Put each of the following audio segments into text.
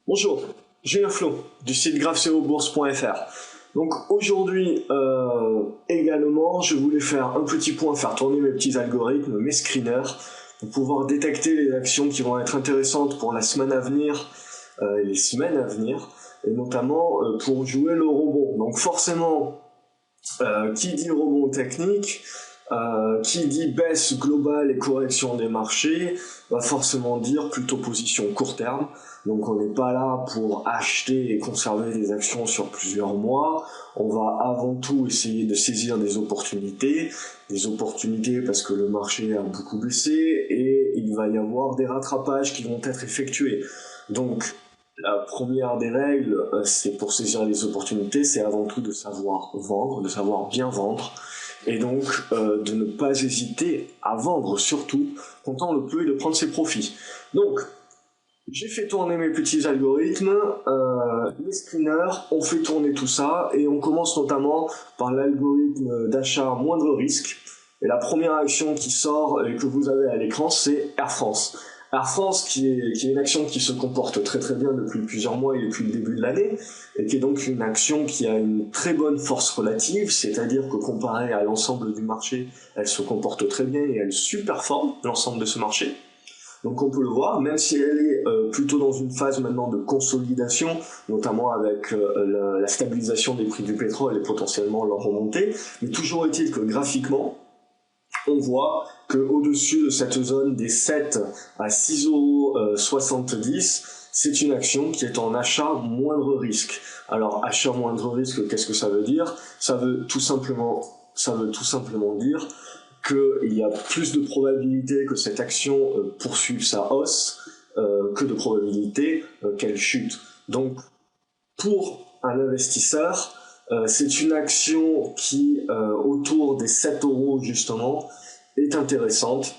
Bonjour, Julien Flo du site grapheseobourse.fr. Donc aujourd'hui également, je voulais faire un petit point, faire tourner mes petits algorithmes, mes screeners, pour pouvoir détecter les actions qui vont être intéressantes pour la semaine à venir, et les semaines à venir, et notamment pour jouer le rebond. Donc forcément, qui dit rebond technique, qui dit baisse globale et correction des marchés, va forcément dire plutôt position court terme. Donc on n'est pas là pour acheter et conserver des actions sur plusieurs mois. On va avant tout essayer de saisir des opportunités parce que le marché a beaucoup baissé et il va y avoir des rattrapages qui vont être effectués. Donc la première des règles, c'est pour saisir les opportunités, c'est avant tout de savoir vendre, de savoir bien vendre, et donc de ne pas hésiter à vendre, surtout quand on le peut, et de prendre ses profits. Donc, j'ai fait tourner mes petits algorithmes, les screeners, on fait tourner tout ça, et on commence notamment par l'algorithme d'achat moindre risque. Et la première action qui sort et que vous avez à l'écran, c'est Air France. Air France, qui est une action qui se comporte très très bien depuis plusieurs mois et depuis le début de l'année, et qui est donc une action qui a une très bonne force relative, c'est-à-dire que comparée à l'ensemble du marché, elle se comporte très bien et elle superforme l'ensemble de ce marché. Donc on peut le voir, même si elle est plutôt dans une phase maintenant de consolidation, notamment avec la stabilisation des prix du pétrole et potentiellement leur remontée, mais toujours est-il que graphiquement, on voit qu'au-dessus de cette zone des 7 à 6,70 €, c'est une action qui est en achat moindre risque. Alors achat moindre risque, qu'est-ce que ça veut dire ? Ça veut tout simplement dire qu'il y a plus de probabilité que cette action poursuive sa hausse que de probabilité qu'elle chute. Donc, pour un investisseur, c'est une action qui, autour des 7 € justement, est intéressante.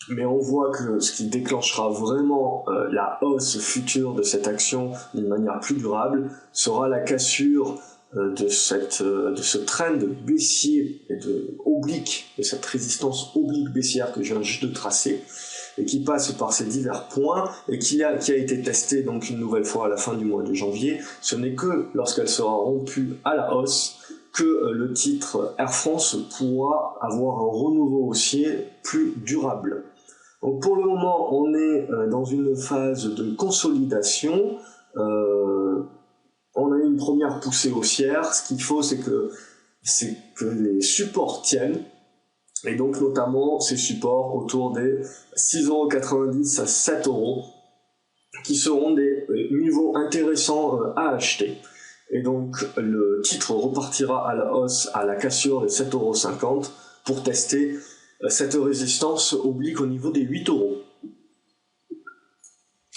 Mais on voit que ce qui déclenchera vraiment la hausse future de cette action d'une manière plus durable sera la cassure de ce trend baissier et oblique, de cette résistance oblique baissière que je viens juste de tracer, et qui passe par ces divers points, et qui a été testée donc une nouvelle fois à la fin du mois de janvier. Ce n'est que lorsqu'elle sera rompue à la hausse que le titre Air France pourra avoir un renouveau haussier plus durable. Donc pour le moment, on est dans une phase de consolidation. On a eu une première poussée haussière. Ce qu'il faut, c'est que les supports tiennent. Et donc notamment ces supports autour des 6,90 € à 7 €, qui seront des niveaux intéressants à acheter. Et donc le titre repartira à la hausse à la cassure des 7,50 € pour tester cette résistance oblique au niveau des 8 €.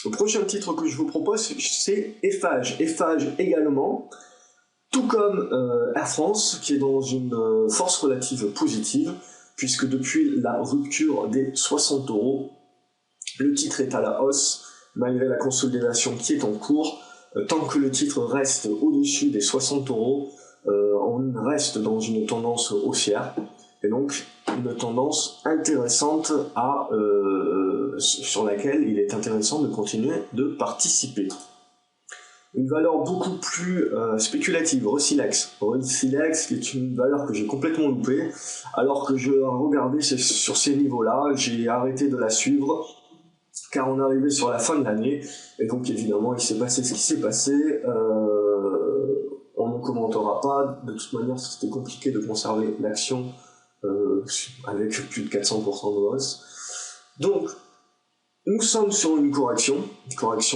Le prochain titre que je vous propose, c'est Eiffage. Eiffage également, tout comme Air France, qui est dans une force relative positive, puisque depuis la rupture des 60 €, le titre est à la hausse, malgré la consolidation qui est en cours. Tant que le titre reste au-dessus des 60 €, on reste dans une tendance haussière, et donc une tendance intéressante sur laquelle il est intéressant de continuer de participer. Une valeur beaucoup plus spéculative, Rosilex. Rosilex, qui est une valeur que j'ai complètement loupée, alors que je regardais sur ces niveaux-là, j'ai arrêté de la suivre, car on est arrivé sur la fin de l'année, et donc évidemment il s'est passé ce qui s'est passé. On ne commentera pas, de toute manière c'était compliqué de conserver l'action avec plus de 400% de hausse. Donc nous sommes sur une correction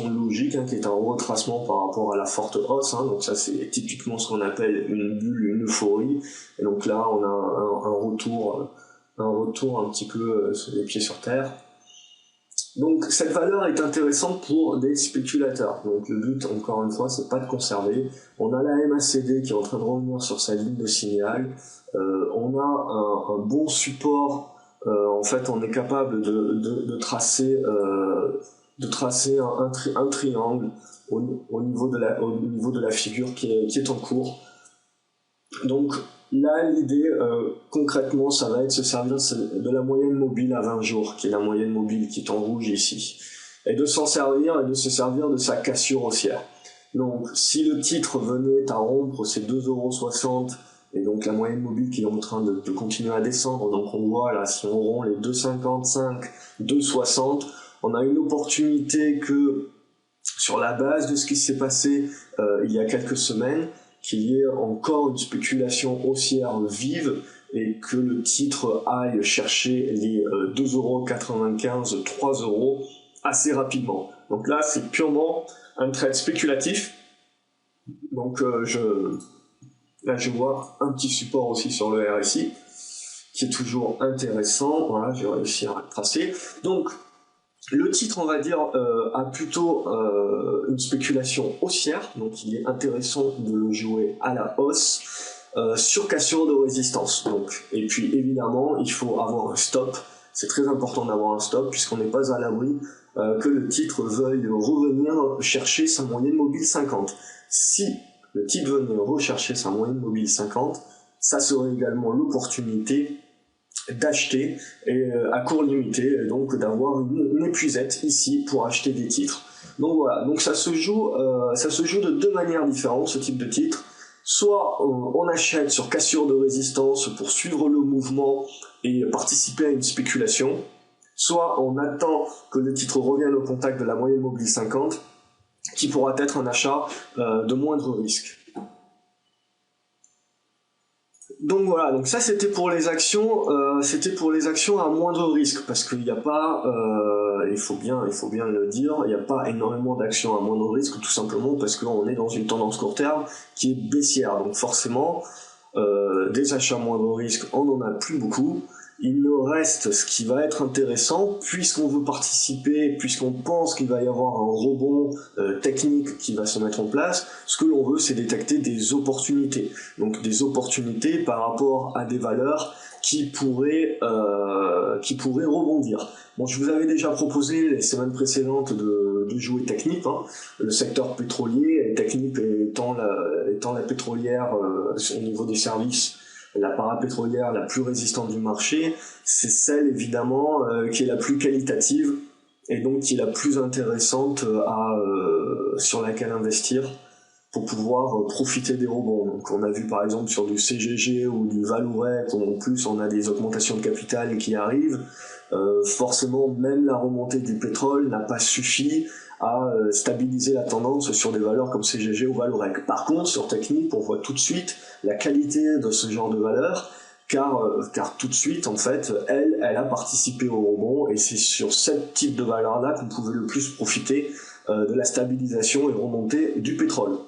logique, qui est un retracement par rapport à la forte hausse, donc ça c'est typiquement ce qu'on appelle une bulle, une euphorie, et donc là on a un retour un petit peu les pieds sur terre. Donc cette valeur est intéressante pour des spéculateurs, donc le but encore une fois c'est pas de conserver. On a la MACD qui est en train de revenir sur sa ligne de signal, on a un bon support. En fait, on est capable de tracer un triangle au niveau de la figure qui est en cours. Donc là, l'idée concrètement, ça va être se servir de la moyenne mobile à 20 jours, qui est la moyenne mobile qui est en rouge ici. et de s'en servir et de se servir de sa cassure haussière. Donc si le titre venait à rompre ces 2,60 €, et donc la moyenne mobile qui est en train de continuer à descendre, donc on voit là, si on rompt les 2,55, 2,60, on a une opportunité que, sur la base de ce qui s'est passé il y a quelques semaines, qu'il y ait encore une spéculation haussière vive et que le titre aille chercher les 2,95 €, 3 € assez rapidement. Donc là, c'est purement un trade spéculatif. Donc là, je vois un petit support aussi sur le RSI qui est toujours intéressant. Voilà, j'ai réussi à le tracer. Donc, le titre, on va dire, a plutôt une spéculation haussière, donc il est intéressant de le jouer à la hausse sur cassure de résistance. Donc, et puis évidemment, il faut avoir un stop. C'est très important d'avoir un stop puisqu'on n'est pas à l'abri que le titre veuille revenir chercher sa moyenne mobile 50. Si le titre venait rechercher sa moyenne mobile 50, ça serait également l'opportunité d'acheter à court limité, et donc d'avoir une épuisette ici pour acheter des titres. Donc voilà, donc ça se joue de deux manières différentes, ce type de titre. Soit on achète sur cassure de résistance pour suivre le mouvement et participer à une spéculation, soit on attend que le titre revienne au contact de la moyenne mobile 50, qui pourra être un achat de moindre risque. Donc voilà, donc ça c'était pour les actions à moindre risque, parce qu'il n'y a pas, il faut bien le dire, il n'y a pas énormément d'actions à moindre risque, tout simplement parce qu'on est dans une tendance court terme qui est baissière, donc forcément des achats à moindre risque, on n'en a plus beaucoup. Il nous reste ce qui va être intéressant, puisqu'on veut participer, puisqu'on pense qu'il va y avoir un rebond technique qui va se mettre en place. Ce que l'on veut, c'est détecter des opportunités. Donc des opportunités par rapport à des valeurs qui pourraient rebondir. Bon, je vous avais déjà proposé les semaines précédentes de jouer Technip, hein, le secteur pétrolier, et Technip étant la pétrolière au niveau des services, la parapétrolière la plus résistante du marché, c'est celle évidemment qui est la plus qualitative et donc qui est la plus intéressante sur laquelle investir pour pouvoir profiter des rebonds. Donc on a vu par exemple sur du CGG ou du Vallourec, où en plus on a des augmentations de capital qui arrivent, forcément même la remontée du pétrole n'a pas suffi à stabiliser la tendance sur des valeurs comme CGG ou Vallourec. Par contre, sur Technip, on voit tout de suite la qualité de ce genre de valeur, car tout de suite, en fait, elle a participé au rebond, et c'est sur ce type de valeur-là qu'on pouvait le plus profiter de la stabilisation et remontée du pétrole.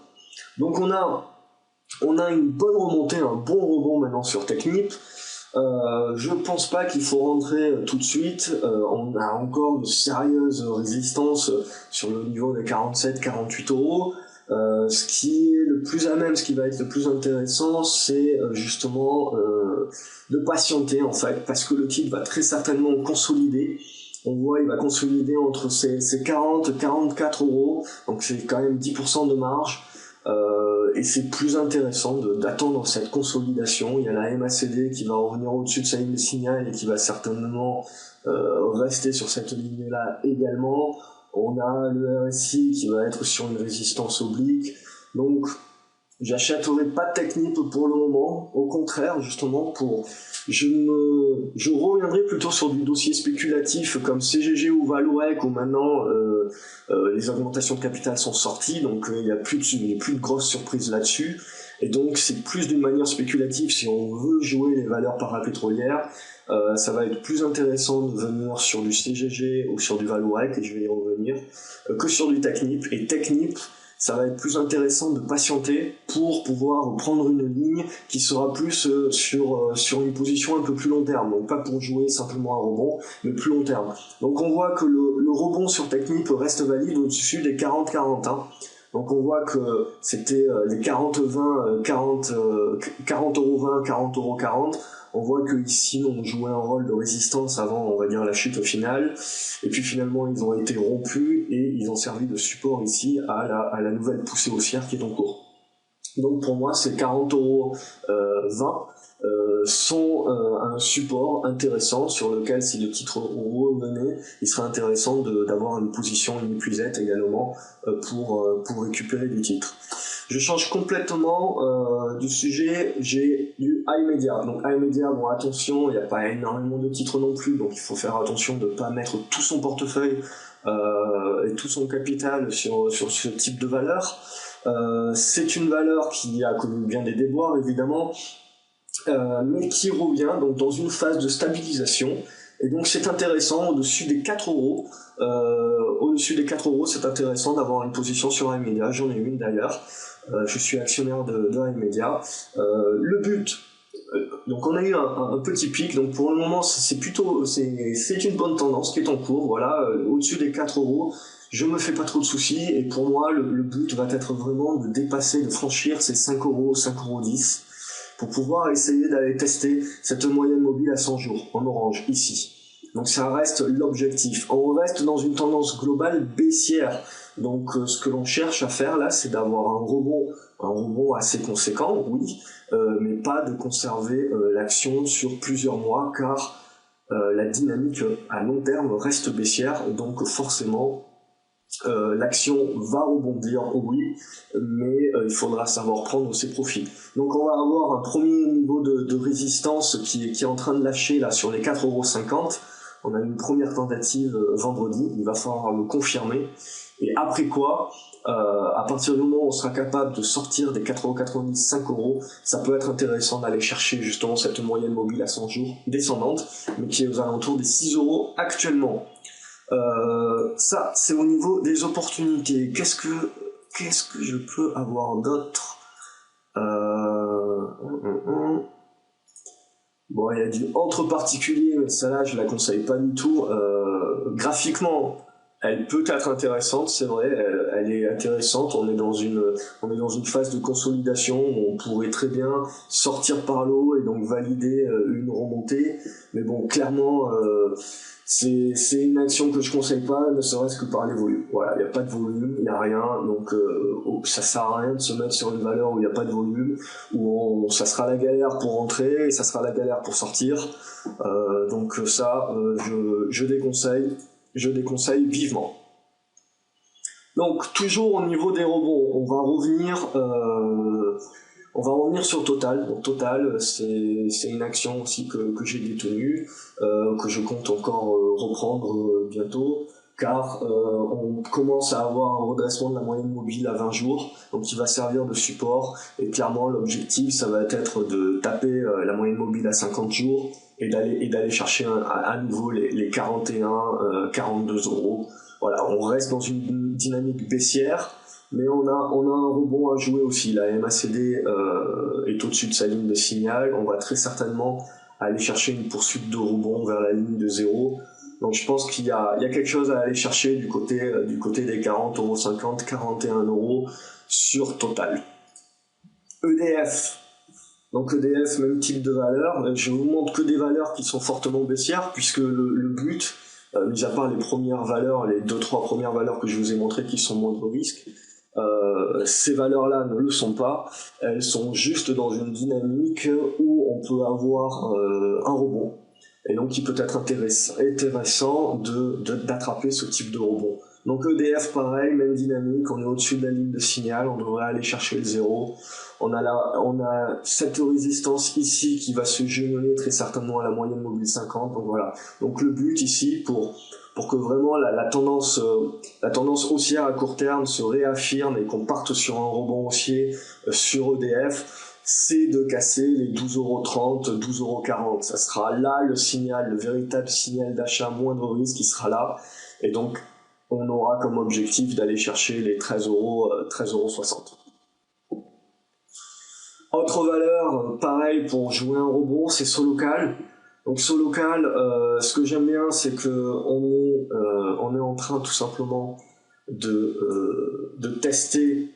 Donc on a une bonne remontée, un bon rebond maintenant sur Technip. Je pense pas qu'il faut rentrer tout de suite, on a encore de sérieuses résistances sur le niveau des 47-48 €. Ce qui est le plus à même, ce qui va être le plus intéressant, c'est justement de patienter en fait, parce que le titre va très certainement consolider. On voit, il va consolider entre ces 40-44 €, donc c'est quand même 10% de marge. Et c'est plus intéressant d'attendre cette consolidation. Il y a la MACD qui va revenir au-dessus de sa ligne de signal et qui va certainement rester sur cette ligne-là également. On a le RSI qui va être sur une résistance oblique. Donc, j'achèterai pas de Technip pour le moment. Au contraire, justement, je reviendrai plutôt sur du dossier spéculatif comme CGG ou Vallourec, où maintenant les augmentations de capital sont sorties, donc il n'y a plus de grosses surprises là-dessus. Et donc c'est plus d'une manière spéculative si on veut jouer les valeurs parapétrolières. Ça va être plus intéressant de venir sur du CGG ou sur du Vallourec, et je vais y revenir, que sur du Technip. Et Technip, ça va être plus intéressant de patienter pour pouvoir prendre une ligne qui sera plus sur une position un peu plus long terme, donc pas pour jouer simplement un rebond, mais plus long terme. Donc on voit que le rebond sur Technip reste valide au-dessus des 40-40, hein. Donc on voit que c'était les 40-20, 40,20 €, 40,40 €. On voit que ici on jouait un rôle de résistance avant, on va dire, la chute finale, et puis finalement ils ont été rompus et ils ont servi de support ici à la nouvelle poussée haussière qui est en cours. Donc pour moi c'est 40,20 €, sont un support intéressant sur lequel, si le titre revenait, il serait intéressant d'avoir une position inépuisette également pour récupérer des titres. Je change complètement du sujet, j'ai du iMedia. Donc iMedia, bon attention, il n'y a pas énormément de titres non plus, donc il faut faire attention de ne pas mettre tout son portefeuille et tout son capital sur ce type de valeur. C'est une valeur qui a connu bien des déboires évidemment, mais qui revient donc dans une phase de stabilisation. Et donc c'est intéressant, au-dessus des 4 euros, c'est intéressant d'avoir une position sur iMedia, j'en ai une d'ailleurs, je suis actionnaire de iMedia. Le but, donc on a eu un petit pic, donc pour le moment c'est une bonne tendance qui est en cours, voilà, au-dessus des 4 euros, je me fais pas trop de soucis, et pour moi le but va être vraiment de dépasser, de franchir ces 5 euros, 5,10 €, pour pouvoir essayer d'aller tester cette moyenne mobile à 100 jours, en orange, ici. Donc ça reste l'objectif. On reste dans une tendance globale baissière. Donc ce que l'on cherche à faire là, c'est d'avoir un rebond assez conséquent, oui, mais pas de conserver l'action sur plusieurs mois, car la dynamique à long terme reste baissière, donc forcément l'action va rebondir, oui, mais il faudra savoir prendre ses profits. Donc on va avoir un premier niveau de résistance qui est en train de lâcher là sur les 4,50 €. On a une première tentative vendredi, il va falloir le confirmer. Et après quoi, à partir du moment où on sera capable de sortir des 4,90 €, 5 €, ça peut être intéressant d'aller chercher justement cette moyenne mobile à 100 jours descendante, mais qui est aux alentours des 6 € actuellement. Ça, c'est au niveau des opportunités. Qu'est-ce que je peux avoir d'autre? Bon, il y a du entre particulier, mais celle-là, je la conseille pas du tout. Graphiquement, elle peut être intéressante, c'est vrai, elle est intéressante. On est dans une phase de consolidation où on pourrait très bien sortir par le haut et donc valider une remontée. Mais bon, clairement, c'est une action que je conseille pas, ne serait-ce que par les volumes. Voilà, il n'y a pas de volume, il n'y a rien, donc ça sert à rien de se mettre sur une valeur où il n'y a pas de volume, où ça sera la galère pour rentrer et ça sera la galère pour sortir. Donc ça, je déconseille vivement. Donc toujours au niveau des rebonds, on va revenir sur Total. Donc Total, c'est une action aussi que j'ai détenue, que je compte encore reprendre bientôt, car on commence à avoir un redressement de la moyenne mobile à 20 jours, donc il va servir de support, et clairement l'objectif ça va être de taper la moyenne mobile à 50 jours, et d'aller chercher à nouveau les 41, 42 €. Voilà, on reste dans une dynamique baissière, mais on a un rebond à jouer aussi. La MACD est au-dessus de sa ligne de signal. On va très certainement aller chercher une poursuite de rebond vers la ligne de 0. Donc je pense qu'il y a quelque chose à aller chercher du côté des 40,50 €, 41 € sur Total. EDF. Donc EDF, même type de valeur. Je vous montre que des valeurs qui sont fortement baissières, puisque le but, mis à part les premières valeurs, les 2-3 premières valeurs que je vous ai montrées qui sont moindre risque, ces valeurs-là ne le sont pas. Elles sont juste dans une dynamique où on peut avoir un rebond. Et donc il peut être intéressant d'attraper ce type de rebond. Donc EDF pareil, même dynamique, on est au-dessus de la ligne de signal, on devrait aller chercher le 0. On a cette résistance ici qui va se jumeler très certainement à la moyenne mobile 50. Donc voilà. Donc le but ici pour que vraiment la tendance haussière à court terme se réaffirme et qu'on parte sur un rebond haussier sur EDF, c'est de casser les 12,30 €, 12,40 €. Ça sera là le signal, le véritable signal d'achat moindre risque qui sera là. Et donc, on aura comme objectif d'aller chercher les 13,60 €. Autre valeur, pareil pour jouer un rebond, c'est Solocal. Donc Solocal, ce que j'aime bien, c'est que on est en train tout simplement de tester.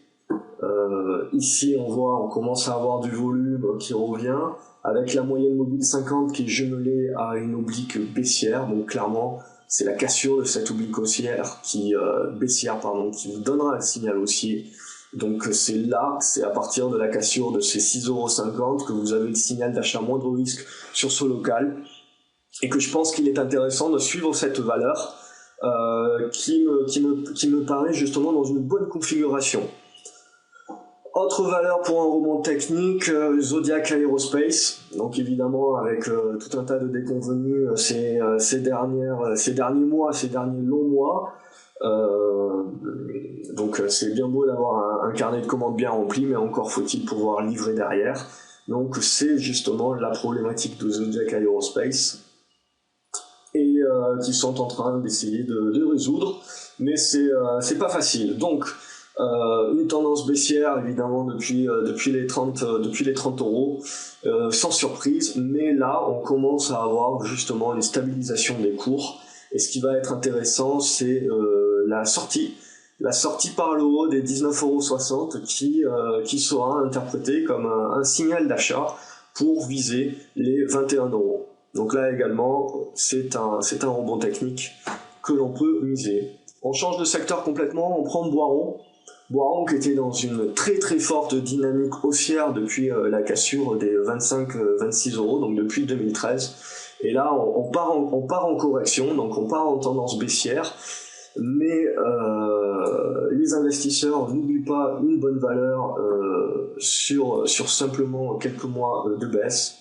Ici on commence à avoir du volume qui revient, avec la moyenne mobile 50 qui est jumelée à une oblique baissière. Donc clairement c'est la cassure de cette oblique haussière baissière qui vous donnera le signal haussier. Donc c'est là, c'est à partir de la cassure de ces 6,50 € que vous avez le signal d'achat moindre risque sur ce local, et que je pense qu'il est intéressant de suivre cette valeur qui me paraît justement dans une bonne configuration. Autre valeur pour un rebond technique, Zodiac Aerospace. Donc évidemment avec tout un tas de déconvenus ces derniers longs mois. Donc c'est bien beau d'avoir un carnet de commandes bien rempli, mais encore faut-il pouvoir livrer derrière. Donc c'est justement la problématique de Zodiac Aerospace et qu'ils sont en train d'essayer de résoudre, mais c'est pas facile. Donc une tendance baissière évidemment depuis les 30 €, sans surprise, mais là on commence à avoir justement une stabilisation des cours, et ce qui va être intéressant c'est la sortie par le haut des 19,60 € qui sera interprétée comme un signal d'achat pour viser les 21 €. Donc là également c'est un rebond technique que l'on peut miser. On change de secteur complètement, on prend Boiron qui était dans une très très forte dynamique haussière depuis la cassure des 25-26 €, donc depuis 2013. Et là on part en correction, donc on part en tendance baissière. Mais les investisseurs n'oublient pas une bonne valeur sur simplement quelques mois de baisse.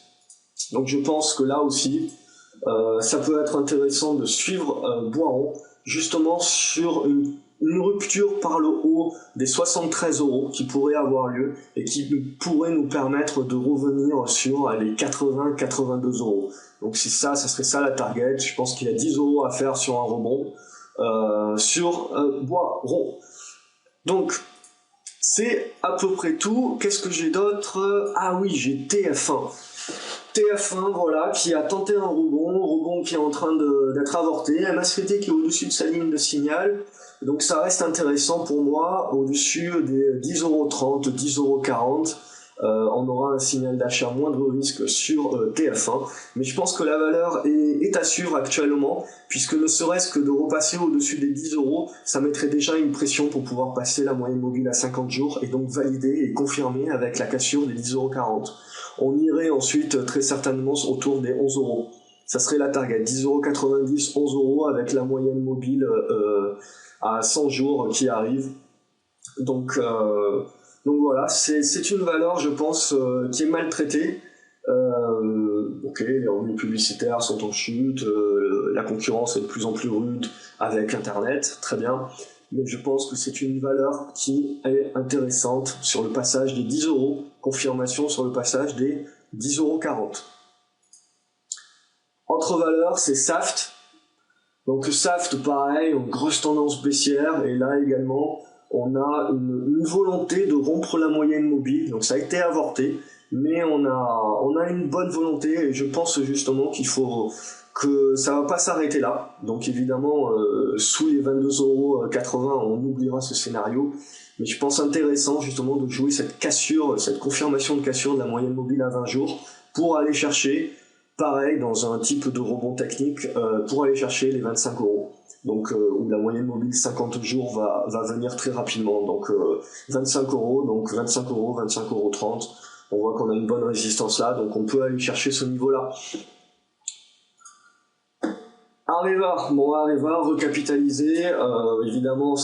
Donc je pense que là aussi, ça peut être intéressant de suivre Boiron justement sur une rupture par le haut des 73 € qui pourrait avoir lieu et qui pourrait nous permettre de revenir sur les 80-82 €. Donc c'est ça serait ça la target. Je pense qu'il y a 10 € à faire sur un rebond sur Boiron. Donc c'est à peu près tout. Qu'est-ce que j'ai d'autre? Ah oui, j'ai TF1, voilà, qui a tenté un rebond qui est en train d'être avorté, MACD qui est au-dessus de sa ligne de signal, donc ça reste intéressant pour moi, au-dessus des 10,30 €, 10,40 €, on aura un signal d'achat moindre risque sur TF1, mais je pense que la valeur est à suivre actuellement, puisque ne serait-ce que de repasser au-dessus des 10 €, ça mettrait déjà une pression pour pouvoir passer la moyenne mobile à 50 jours, et donc valider et confirmer avec la cassure des 10,40 €. On irait ensuite très certainement autour des 11 €. Ça serait la target, 10,90 €, 11 € avec la moyenne mobile à 100 jours qui arrive. Donc voilà, c'est une valeur, je pense, qui est maltraitée. Ok, les revenus publicitaires sont en chute, la concurrence est de plus en plus rude avec Internet, très bien. Mais je pense que c'est une valeur qui est intéressante sur le passage des 10 €, confirmation sur le passage des 10,40 €. Autre valeur, c'est Saft. Donc Saft, pareil, une grosse tendance baissière, et là également, on a une volonté de rompre la moyenne mobile, donc ça a été avorté, mais on a une bonne volonté, et je pense justement que ça va pas s'arrêter là. Donc évidemment, sous les 22,80 €, on oubliera ce scénario, mais je pense intéressant justement de jouer cette confirmation de cassure de la moyenne mobile à 20 jours, pour aller chercher, pareil, dans un type de rebond technique, pour aller chercher les 25 €. Donc où la moyenne mobile 50 jours va venir très rapidement. Donc 25 €, donc 25 €, 25,30 €. On voit qu'on a une bonne résistance là, donc on peut aller chercher ce niveau-là. Areva recapitalisé, évidemment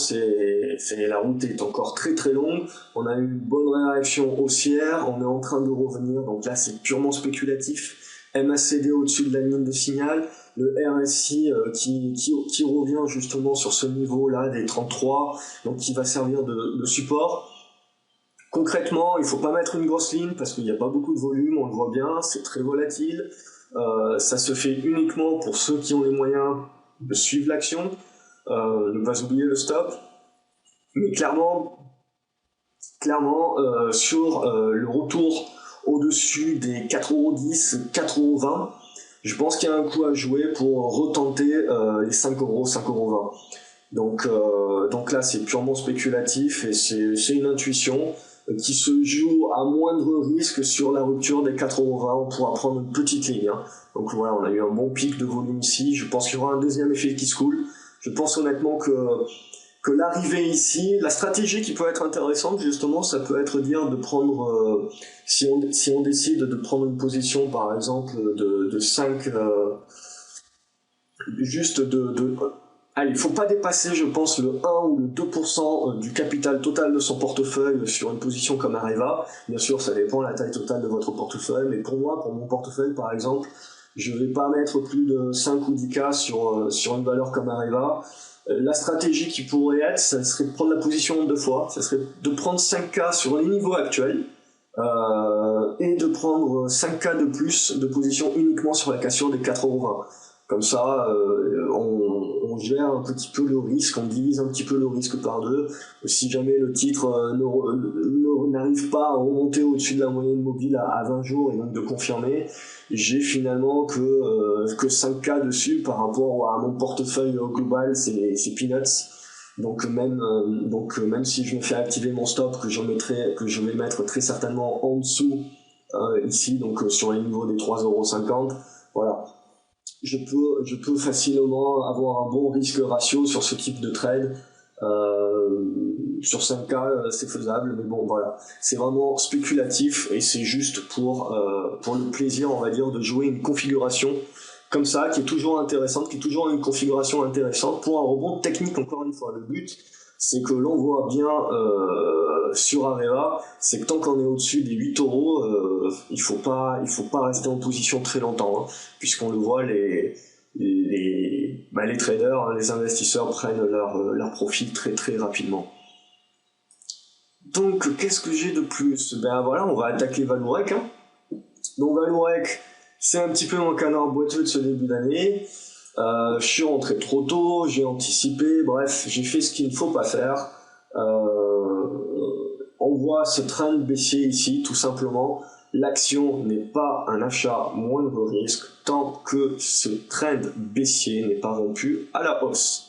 la route est encore très très longue, on a eu une bonne réaction haussière, on est en train de revenir, donc là c'est purement spéculatif. MACD au-dessus de la ligne de signal, le RSI qui revient justement sur ce niveau-là des 33, donc qui va servir de support. Concrètement, il ne faut pas mettre une grosse ligne parce qu'il n'y a pas beaucoup de volume, on le voit bien, c'est très volatile. Ça se fait uniquement pour ceux qui ont les moyens de suivre l'action, ne pas oublier le stop. Mais clairement sur le retour au-dessus des 4,10 €, 4,20 €, je pense qu'il y a un coup à jouer pour retenter les 5 €, 5,20 €. Donc là c'est purement spéculatif, et c'est une intuition qui se joue à moindre risque. Sur la rupture des 4,20 €, on pourra prendre une petite ligne, hein. Donc voilà, on a eu un bon pic de volume ici, je pense qu'il y aura un deuxième effet qui se coule. Je pense honnêtement que que l'arrivée ici, la stratégie qui peut être intéressante justement, ça peut être dire de prendre, si on décide de prendre une position par exemple de 5, juste allez, il faut pas dépasser, je pense, le 1 ou le 2% du capital total de son portefeuille sur une position comme Areva. Bien sûr, ça dépend de la taille totale de votre portefeuille, mais pour moi, pour mon portefeuille par exemple, je vais pas mettre plus de 5 ou 10K sur une valeur comme Areva. La stratégie qui pourrait être, ça serait de prendre la position en 2 fois, ça serait de prendre 5K sur les niveaux actuels, et de prendre 5K de plus de position uniquement sur la cassure des 4,20 €. Comme ça, on gère un petit peu le risque, on divise un petit peu le risque par deux. Si jamais le titre n'arrive pas à remonter au-dessus de la moyenne mobile à 20 jours et donc de confirmer, j'ai finalement que 5K dessus par rapport à mon portefeuille global, c'est peanuts. Donc même si je me fais activer mon stop que je vais mettre très certainement en dessous ici, donc sur les niveaux des 3,50 €, voilà. Je peux facilement avoir un bon risque ratio sur ce type de trade. Sur 5K, c'est faisable, mais bon, voilà. C'est vraiment spéculatif et c'est juste pour le plaisir, on va dire, de jouer une configuration comme ça, qui est toujours intéressante, qui est toujours une configuration intéressante pour un rebond technique, encore une fois. Le but, c'est que l'on voit bien sur Areva, c'est que tant qu'on est au-dessus des 8 €, il faut pas rester en position très longtemps, hein, puisqu'on le voit, les traders, hein, les investisseurs prennent leur profit très très rapidement. Donc qu'est-ce que j'ai de plus? Ben voilà, on va attaquer Vallourec, hein. Donc Vallourec, c'est un petit peu mon canard boiteux de ce début d'année. Je suis rentré trop tôt, j'ai anticipé, bref, j'ai fait ce qu'il ne faut pas faire. On voit ce trend baissier ici, tout simplement. L'action n'est pas un achat moindre risque tant que ce trend baissier n'est pas rompu à la hausse.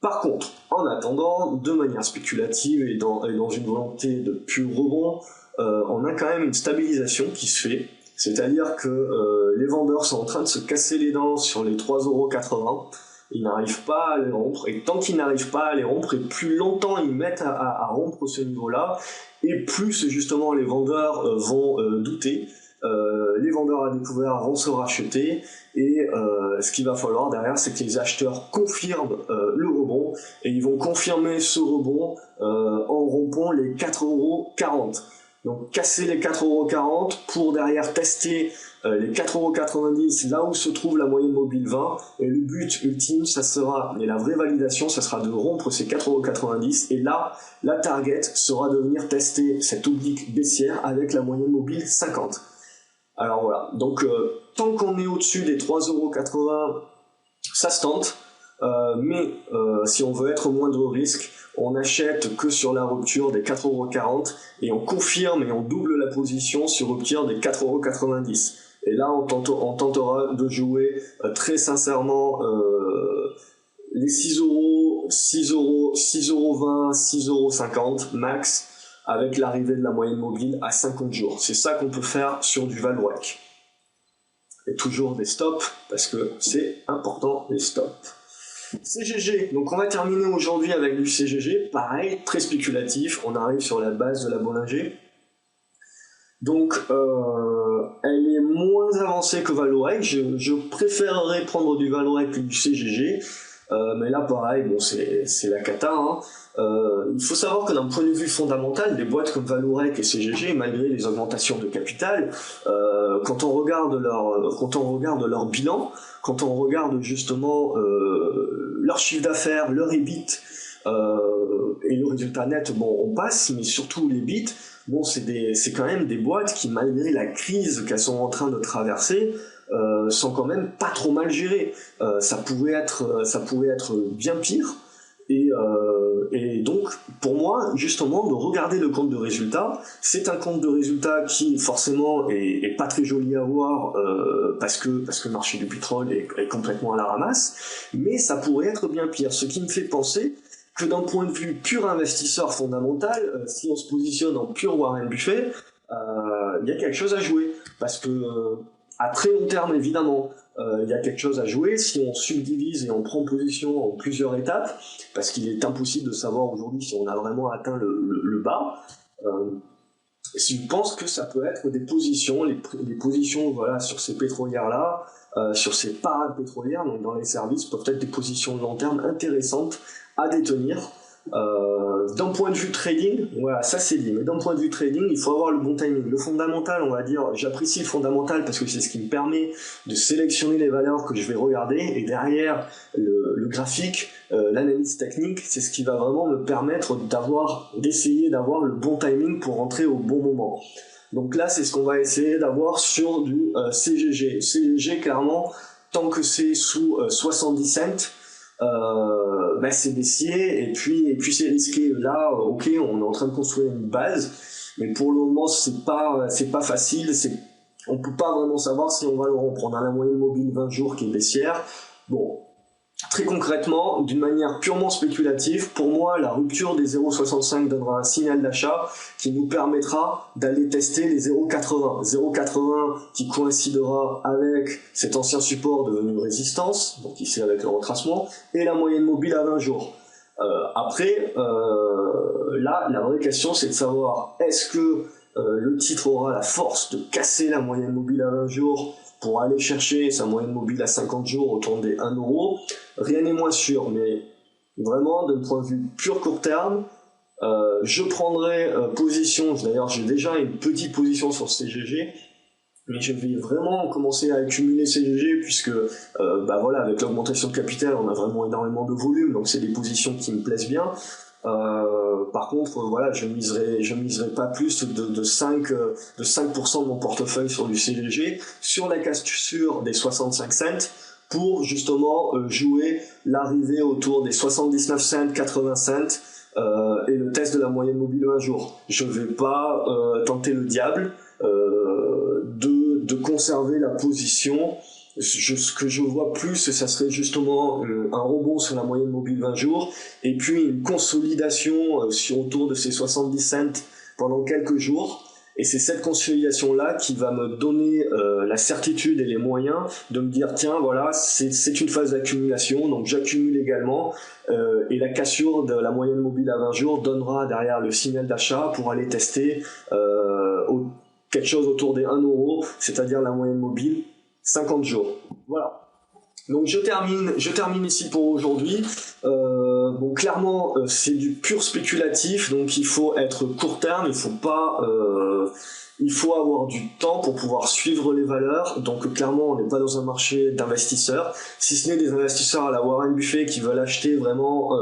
Par contre, en attendant, de manière spéculative et dans une volonté de pur rebond, on a quand même une stabilisation qui se fait. C'est-à-dire que les vendeurs sont en train de se casser les dents sur les 3,80 €. Ils n'arrivent pas à les rompre. Et tant qu'ils n'arrivent pas à les rompre, et plus longtemps ils mettent à rompre ce niveau-là, et plus justement les vendeurs vont douter. Les vendeurs à découvert vont se racheter. Et ce qu'il va falloir derrière, c'est que les acheteurs confirment le rebond. Et ils vont confirmer ce rebond en rompant les 4,40 €. Donc casser les 4,40 € pour derrière tester les 4,90 € là où se trouve la moyenne mobile 20, et le but ultime, ça sera, et la vraie validation, ça sera de rompre ces 4,90 € et là, la target sera de venir tester cette oblique baissière avec la moyenne mobile 50. Alors voilà, donc tant qu'on est au-dessus des 3,80 €, ça se tente, mais si on veut être moindre risque, on n'achète que sur la rupture des 4,40 € et on confirme et on double la position sur rupture des 4,90 €. Et là, on tentera de jouer très sincèrement les 6 €, 6 €, 6,20 €, 6,50 € max, avec l'arrivée de la moyenne mobile à 50 jours. C'est ça qu'on peut faire sur du Vallourec. Et toujours des stops, parce que c'est important, les stops. CGG, donc on va terminer aujourd'hui avec du CGG, pareil, très spéculatif, on arrive sur la base de la Bollinger. Donc elle est moins avancée que Vallourec, je préférerais prendre du Vallourec que du CGG, mais là pareil, bon, c'est la cata, hein. Il faut savoir que d'un point de vue fondamental, des boîtes comme Vallourec et CGG, malgré les augmentations de capital, quand on regarde leur bilan, quand on regarde justement leur chiffre d'affaires, leur EBIT et le résultat net, bon, on passe, mais surtout l'EBIT, bon, c'est quand même des boîtes qui, malgré la crise qu'elles sont en train de traverser, sont quand même pas trop mal gérées. Ça pouvait être bien pire. Et donc, pour moi, justement, de regarder le compte de résultat, c'est un compte de résultat qui, forcément, est pas très joli à voir, parce que le marché du pétrole est complètement à la ramasse, mais ça pourrait être bien pire. Ce qui me fait penser que d'un point de vue pur investisseur fondamental, si on se positionne en pur Warren Buffett, il y a quelque chose à jouer. Parce que, à très long terme, évidemment, il y a quelque chose à jouer. Si on subdivise et on prend position en plusieurs étapes, parce qu'il est impossible de savoir aujourd'hui si on a vraiment atteint le bas, je pense que ça peut être des positions, les positions voilà, sur ces pétrolières-là, sur ces parapétrolières, donc dans les services, peuvent être des positions de long terme intéressantes à détenir. D'un point de vue trading, voilà, ça c'est dit, mais d'un point de vue trading, il faut avoir le bon timing. Le fondamental, on va dire, j'apprécie le fondamental parce que c'est ce qui me permet de sélectionner les valeurs que je vais regarder, et derrière le graphique, l'analyse technique, c'est ce qui va vraiment me permettre d'essayer d'avoir le bon timing pour rentrer au bon moment. Donc là, c'est ce qu'on va essayer d'avoir sur du CGG. CGG, clairement, tant que c'est sous 70 cents, c'est baissier, et puis c'est risqué. Là, ok, on est en train de construire une base, mais pour le moment c'est pas facile. On peut pas vraiment savoir si on va le rompre. On a la moyenne mobile 20 jours qui est baissière. Bon, très concrètement, d'une manière purement spéculative, pour moi, la rupture des 0,65 donnera un signal d'achat qui nous permettra d'aller tester les 0,80. 0,80 qui coïncidera avec cet ancien support devenu résistance, donc ici avec le retracement, et la moyenne mobile à 20 jours. Après, là, la vraie question, c'est de savoir, est-ce que le titre aura la force de casser la moyenne mobile à 20 jours pour aller chercher sa moyenne mobile à 50 jours autour des 1 euro. Rien n'est moins sûr, mais vraiment, d'un point de vue pur court terme, je prendrai position, d'ailleurs j'ai déjà une petite position sur CGG, mais je vais vraiment commencer à accumuler CGG puisque voilà, avec l'augmentation de capital, on a vraiment énormément de volume, donc c'est des positions qui me plaisent bien. Par contre, voilà, je miserai pas plus de 5% de mon portefeuille sur du CGG, sur la cassure des 65 cents, pour justement jouer l'arrivée autour des 79 cents, 80 cents, et le test de la moyenne mobile un jour. Je vais pas tenter le diable de conserver la position. Ce que je vois plus, ça serait justement un rebond sur la moyenne mobile 20 jours, et puis une consolidation autour de ces 70 cents pendant quelques jours. Et c'est cette consolidation-là qui va me donner la certitude et les moyens de me dire, tiens, voilà, c'est une phase d'accumulation, donc j'accumule également, et la cassure de la moyenne mobile à 20 jours donnera derrière le signal d'achat pour aller tester quelque chose autour des 1 euro, c'est-à-dire la moyenne mobile 50 jours. Voilà. Donc je termine ici pour aujourd'hui. Bon, clairement, c'est du pur spéculatif, donc il faut être court terme, il faut avoir du temps pour pouvoir suivre les valeurs. Donc clairement, on n'est pas dans un marché d'investisseurs, si ce n'est des investisseurs à la Warren Buffett qui veulent acheter vraiment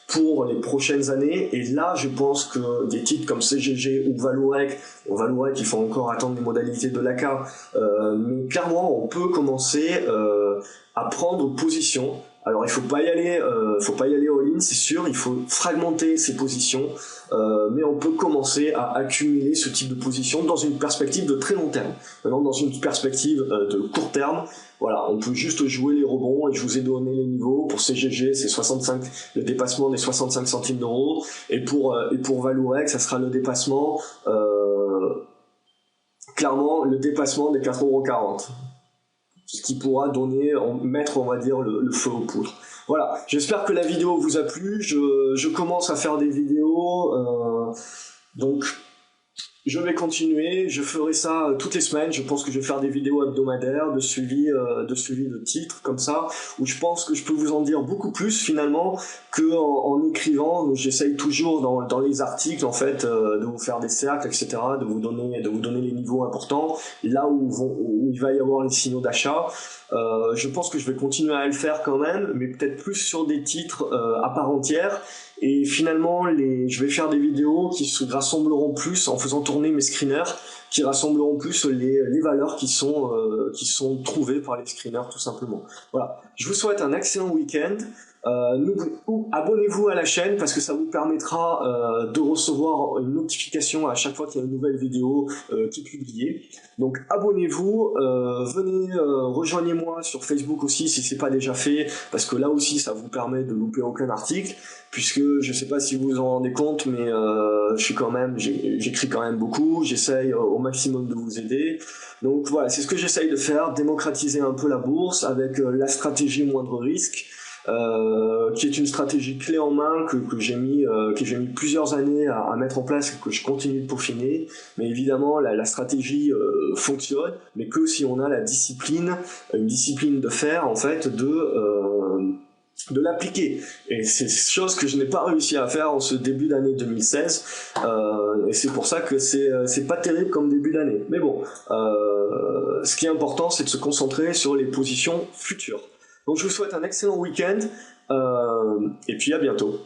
pour les prochaines années. Et là, je pense que des titres comme CGG ou Vallourec, il faut encore attendre les modalités de l'ACA, mais clairement, on peut commencer à prendre position. Alors il faut pas y aller all-in, c'est sûr, il faut fragmenter ses positions, mais on peut commencer à accumuler ce type de position dans une perspective de très long terme. Maintenant, dans une perspective de court terme, voilà, on peut juste jouer les rebonds, et je vous ai donné les niveaux. Pour CGG, c'est 65, le dépassement des 65 centimes d'euros, et pour Vallourec, ça sera le dépassement, clairement, le dépassement des 4,40 €. Ce qui pourra mettre, on va dire, le feu aux poudres. Voilà, j'espère que la vidéo vous a plu. Je commence à faire des vidéos, donc je vais continuer, je ferai ça toutes les semaines. Je pense que je vais faire des vidéos hebdomadaires de suivi de titres comme ça, où je pense que je peux vous en dire beaucoup plus finalement que en écrivant. J'essaye toujours dans les articles en fait de vous faire des cercles, etc., de vous donner les niveaux importants, là où il va y avoir les signaux d'achat. Je pense que je vais continuer à le faire quand même, mais peut-être plus sur des titres à part entière. Et finalement, je vais faire des vidéos qui se rassembleront plus, en faisant tourner mes screeners, qui rassembleront plus les valeurs qui sont trouvées par les screeners, tout simplement. Voilà. Je vous souhaite un excellent week-end. Abonnez-vous à la chaîne parce que ça vous permettra de recevoir une notification à chaque fois qu'il y a une nouvelle vidéo qui est publiée. Donc abonnez-vous, rejoignez-moi sur Facebook aussi si c'est pas déjà fait, parce que là aussi ça vous permet de louper aucun article, puisque je sais pas si vous vous en rendez compte, mais j'écris quand même beaucoup, j'essaye au maximum de vous aider. Donc voilà, c'est ce que j'essaye de faire, démocratiser un peu la bourse avec la stratégie moindre risque. Qui est une stratégie clé en main que j'ai mis plusieurs années à mettre en place et que je continue de peaufiner. Mais évidemment, la stratégie fonctionne, mais que si on a la discipline, une discipline de faire, en fait, de l'appliquer. Et c'est chose que je n'ai pas réussi à faire en ce début d'année 2016. Et c'est pour ça que c'est pas terrible comme début d'année. Mais bon, ce qui est important, c'est de se concentrer sur les positions futures. Donc je vous souhaite un excellent week-end et puis à bientôt.